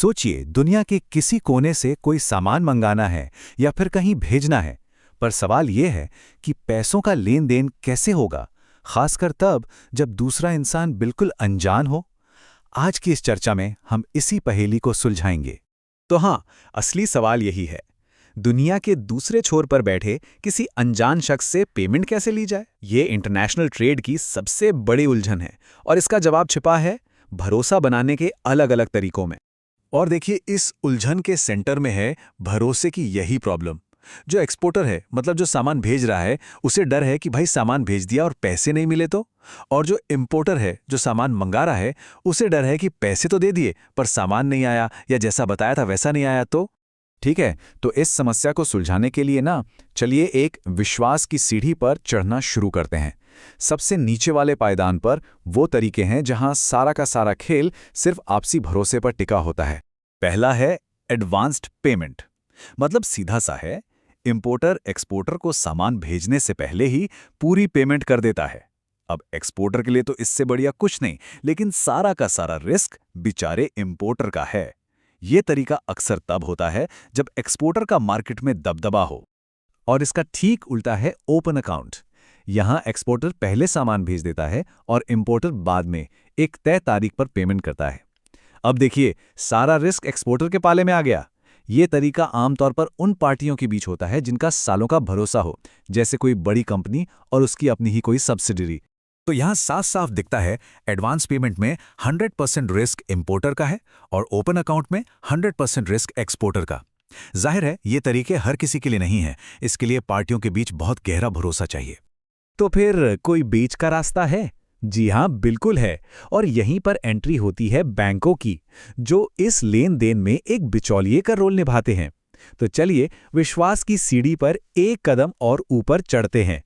सोचिए, दुनिया के किसी कोने से कोई सामान मंगाना है या फिर कहीं भेजना है, पर सवाल यह है कि पैसों का लेन देन कैसे होगा, खासकर तब जब दूसरा इंसान बिल्कुल अनजान हो। आज की इस चर्चा में हम इसी पहेली को सुलझाएंगे। तो हाँ, असली सवाल यही है, दुनिया के दूसरे छोर पर बैठे किसी अनजान शख्स से पेमेंट कैसे ली जाए। ये इंटरनेशनल ट्रेड की सबसे बड़ी उलझन है और इसका जवाब छिपा है भरोसा बनाने के अलग अलग तरीकों में। और देखिए, इस उलझन के सेंटर में है भरोसे की यही प्रॉब्लम। जो एक्सपोर्टर है, मतलब जो सामान भेज रहा है, उसे डर है कि भाई सामान भेज दिया और पैसे नहीं मिले तो। और जो इंपोर्टर है, जो सामान मंगा रहा है, उसे डर है कि पैसे तो दे दिए पर सामान नहीं आया या जैसा बताया था वैसा नहीं आया तो। ठीक है, तो इस समस्या को सुलझाने के लिए ना, चलिए एक विश्वास की सीढ़ी पर चढ़ना शुरू करते हैं। सबसे नीचे वाले पायदान पर वो तरीके हैं जहां सारा का सारा खेल सिर्फ आपसी भरोसे पर टिका होता है। पहला है एडवांस्ड पेमेंट। मतलब सीधा सा है, इंपोर्टर एक्सपोर्टर को सामान भेजने से पहले ही पूरी पेमेंट कर देता है। अब एक्सपोर्टर के लिए तो इससे बढ़िया कुछ नहीं, लेकिन सारा का सारा रिस्क बेचारे इंपोर्टर का है। यह तरीका अक्सर तब होता है जब एक्सपोर्टर का मार्केट में दबदबा हो। और इसका ठीक उल्टा है ओपन अकाउंट। यहां एक्सपोर्टर पहले सामान भेज देता है और इंपोर्टर बाद में एक तय तारीख पर पेमेंट करता है। अब देखिए, सारा रिस्क एक्सपोर्टर के पाले में आ गया। यह तरीका आमतौर पर उन पार्टियों के बीच होता है जिनका सालों का भरोसा हो, जैसे कोई बड़ी कंपनी और उसकी अपनी ही कोई सब्सिडरी। तो यहां साफ साफ दिखता है, एडवांस पेमेंट में 100% रिस्क इंपोर्टर का है और ओपन अकाउंट में 100% रिस्क एक्सपोर्टर का। जाहिर है, ये तरीके हर किसी के लिए नहीं है। इसके लिए पार्टियों के बीच बहुत गहरा भरोसा चाहिए। तो फिर कोई बीच का रास्ता है? जी हां, बिल्कुल है। और यहीं पर एंट्री होती है बैंकों की, जो इस लेन देन में एक बिचौलिए का रोल निभाते हैं। तो चलिए विश्वास की सीढ़ी पर एक कदम और ऊपर चढ़ते हैं।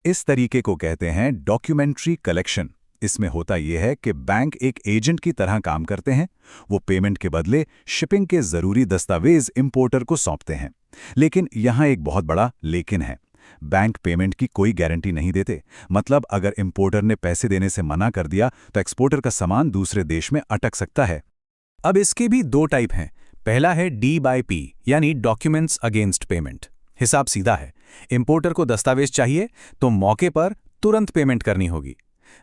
इस तरीके को कहते हैं डॉक्यूमेंट्री कलेक्शन। इसमें होता यह है कि बैंक एक एजेंट की तरह काम करते हैं। वो पेमेंट के बदले शिपिंग के जरूरी दस्तावेज इंपोर्टर को सौंपते हैं। लेकिन यहां एक बहुत बड़ा लेकिन है, बैंक पेमेंट की कोई गारंटी नहीं देते। मतलब अगर इंपोर्टर ने पैसे देने से मना कर दिया तो एक्सपोर्टर का सामान दूसरे देश में अटक सकता है। अब इसके भी दो टाइप हैं। पहला है D/P, यानी डॉक्यूमेंट्स अगेंस्ट पेमेंट। हिसाब सीधा है, इंपोर्टर को दस्तावेज चाहिए तो मौके पर तुरंत पेमेंट करनी होगी।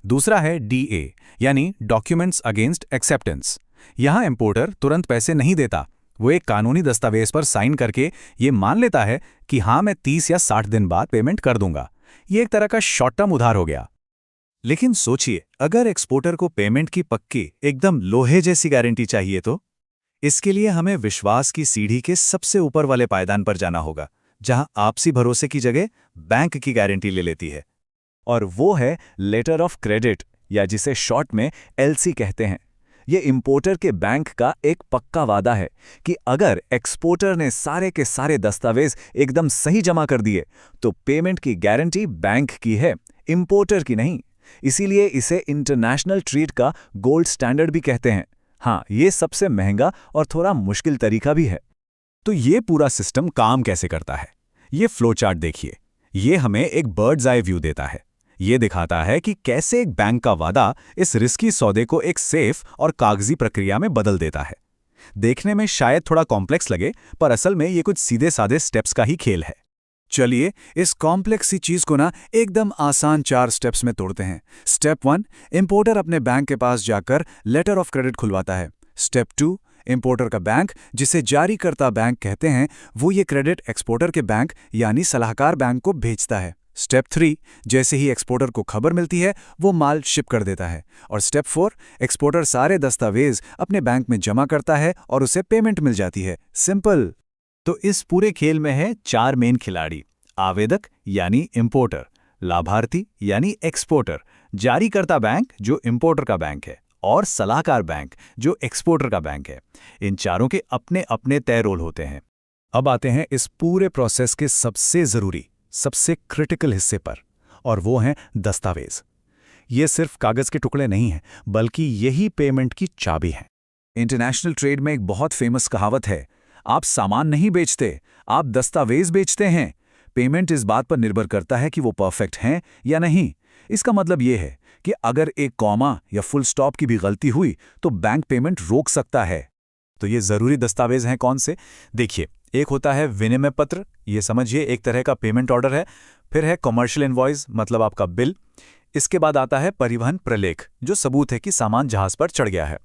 दूसरा है DA, यानी डॉक्यूमेंट्स अगेंस्ट एक्सेप्टेंस। यहां इंपोर्टर तुरंत पैसे नहीं देता, वो एक कानूनी दस्तावेज पर साइन करके ये मान लेता है कि हाँ, मैं 30 या 60 दिन बाद पेमेंट कर दूंगा। ये एक तरह का शॉर्ट टर्म उधार हो गया। लेकिन सोचिए, अगर एक्सपोर्टर को पेमेंट की पक्की, एकदम लोहे जैसी गारंटी चाहिए तो? इसके लिए हमें विश्वास की सीढ़ी के सबसे ऊपर वाले पायदान पर जाना होगा, जहां आपसी भरोसे की जगह बैंक की गारंटी ले लेती है। और वो है लेटर ऑफ क्रेडिट, या जिसे शॉर्ट में LC कहते हैं। ये इंपोर्टर के बैंक का एक पक्का वादा है कि अगर एक्सपोर्टर ने सारे के सारे दस्तावेज एकदम सही जमा कर दिए तो पेमेंट की गारंटी बैंक की है, इंपोर्टर की नहीं। इसीलिए इसे इंटरनेशनल ट्रेड का गोल्ड स्टैंडर्ड भी कहते हैं। हाँ, ये सबसे महंगा और थोड़ा मुश्किल तरीका भी है। तो ये पूरा सिस्टम काम कैसे करता है? ये फ्लो चार्ट देखिए। ये हमें एक बर्ड्स आई व्यू देता है। ये दिखाता है कि कैसे एक बैंक का वादा इस रिस्की सौदे को एक सेफ और कागजी प्रक्रिया में बदल देता है। देखने में शायद थोड़ा कॉम्प्लेक्स लगे, पर असल में ये कुछ सीधे साधे स्टेप्स का ही खेल है। चलिए इस कॉम्प्लेक्स सी चीज को ना एकदम आसान 4 स्टेप्स में तोड़ते हैं। स्टेप 1, इंपोर्टर अपने बैंक के पास जाकर लेटर ऑफ क्रेडिट खुलवाता है। स्टेप 2, इंपोर्टर का बैंक, जिसे जारीकर्ता बैंक कहते हैं, वो ये क्रेडिट एक्सपोर्टर के बैंक यानी सलाहकार बैंक को भेजता है। स्टेप 3, जैसे ही एक्सपोर्टर को खबर मिलती है वो माल शिप कर देता है। और स्टेप 4, एक्सपोर्टर सारे दस्तावेज अपने बैंक में जमा करता है और उसे पेमेंट मिल जाती है। सिंपल। तो इस पूरे खेल में है 4 मेन खिलाड़ी: आवेदक यानी इंपोर्टर, लाभार्थी यानी एक्सपोर्टर, जारीकर्ता बैंक जो इंपोर्टर का बैंक है, और सलाहकार बैंक जो एक्सपोर्टर का बैंक है। इन चारों के अपने अपने तय रोल होते हैं। अब आते हैं इस पूरे प्रोसेस के सबसे जरूरी, सबसे क्रिटिकल हिस्से पर, और वो हैं दस्तावेज। ये सिर्फ कागज के टुकड़े नहीं हैं, बल्कि यही पेमेंट की चाबी है। इंटरनेशनल ट्रेड में एक बहुत फेमस कहावत है, आप सामान नहीं बेचते, आप दस्तावेज बेचते हैं। पेमेंट इस बात पर निर्भर करता है कि वो परफेक्ट हैं या नहीं। इसका मतलब ये है कि अगर एक कॉमा या फुल स्टॉप की भी गलती हुई तो बैंक पेमेंट रोक सकता है। तो ये ज़रूरी दस्तावेज हैं कौन से? देखिए, एक होता है विनिमय पत्र, ये समझिए एक तरह का पेमेंट ऑर्डर है। फिर है कमर्शियल इनवॉइस, मतलब आपका बिल। इसके बाद आता है परिवहन प्रलेख, जो सबूत है कि सामान जहाज पर चढ़ गया है।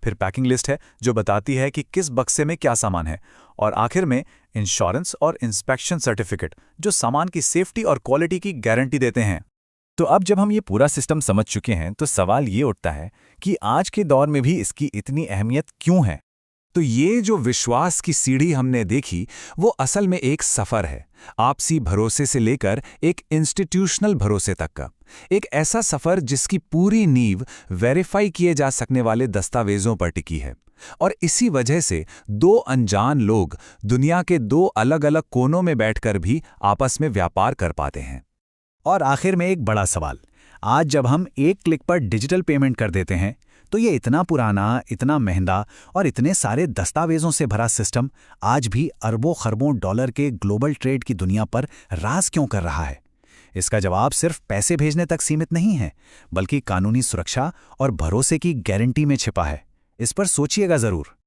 फिर पैकिंग लिस्ट है, जो बताती है कि किस बक्से में क्या सामान है। और आखिर में इंश्योरेंस और इंस्पेक्शन सर्टिफिकेट, जो सामान की सेफ्टी और क्वालिटी की गारंटी देते हैं। तो अब जब हम ये पूरा सिस्टम समझ चुके हैं तो सवाल ये उठता है कि आज के दौर में भी इसकी इतनी अहमियत क्यों है? तो ये जो विश्वास की सीढ़ी हमने देखी, वो असल में एक सफ़र है, आपसी भरोसे से लेकर एक इंस्टीट्यूशनल भरोसे तक का। एक ऐसा सफ़र जिसकी पूरी नींव वेरीफाई किए जा सकने वाले दस्तावेज़ों पर टिकी है। और इसी वजह से दो अनजान लोग दुनिया के दो अलग-अलग कोनों में बैठकर भी आपस में व्यापार कर पाते हैं। और आखिर में एक बड़ा सवाल, आज जब हम एक क्लिक पर डिजिटल पेमेंट कर देते हैं, तो ये इतना पुराना, इतना महंगा और इतने सारे दस्तावेजों से भरा सिस्टम आज भी अरबों खरबों डॉलर के ग्लोबल ट्रेड की दुनिया पर राज क्यों कर रहा है? इसका जवाब सिर्फ पैसे भेजने तक सीमित नहीं है, बल्कि कानूनी सुरक्षा और भरोसे की गारंटी में छिपा है। इस पर सोचिएगा ज़रूर।